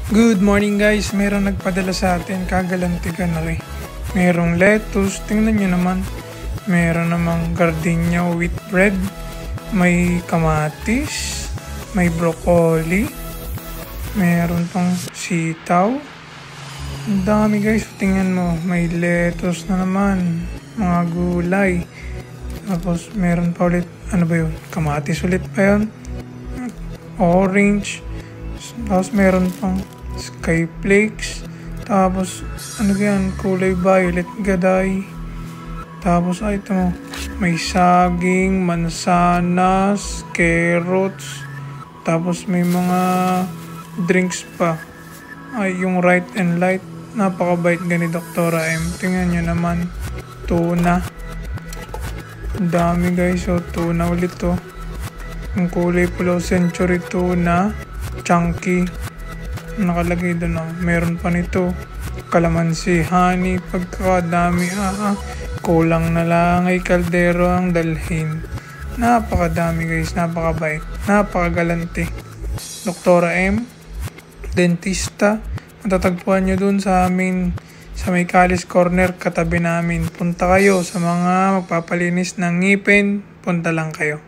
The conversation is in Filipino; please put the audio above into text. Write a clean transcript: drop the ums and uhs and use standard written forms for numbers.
Good morning guys, merong nagpadala sa atin, kagalantigan na rin. Merong lettuce, tingnan nyo naman. Meron namang gardenia with bread. May kamatis, may broccoli. Meron pang sitaw. Ang dami guys, tingnan mo. May lettuce na naman, mga gulay. Tapos meron pa ulit, ano ba yun? Kamatis ulit pa yun. Orange. Tapos meron pang sky flakes. Tapos ano yan, kulay violet gaday. Tapos ito mo, may saging, mansanas, carrots. Tapos may mga drinks pa. Ay, yung right and light. Napakabait gani Doktora M. Tingnan nyo naman. Tuna. Ang dami guys. So tuna ulit to. Yung kulay pulaw century tuna. Chunky. Nakalagay doon. Meron pa nito. Kalamansi, honey. Pagkakadami. Kulang na lang ay kaldero ang dalhin. Napakadami guys. Napakabait. Napakagalante. Doktora M. Dentista. Matatagpuan nyo dun sa amin sa may Calis Corner katabi namin. Punta kayo sa mga magpapalinis ng ngipin. Punta lang kayo.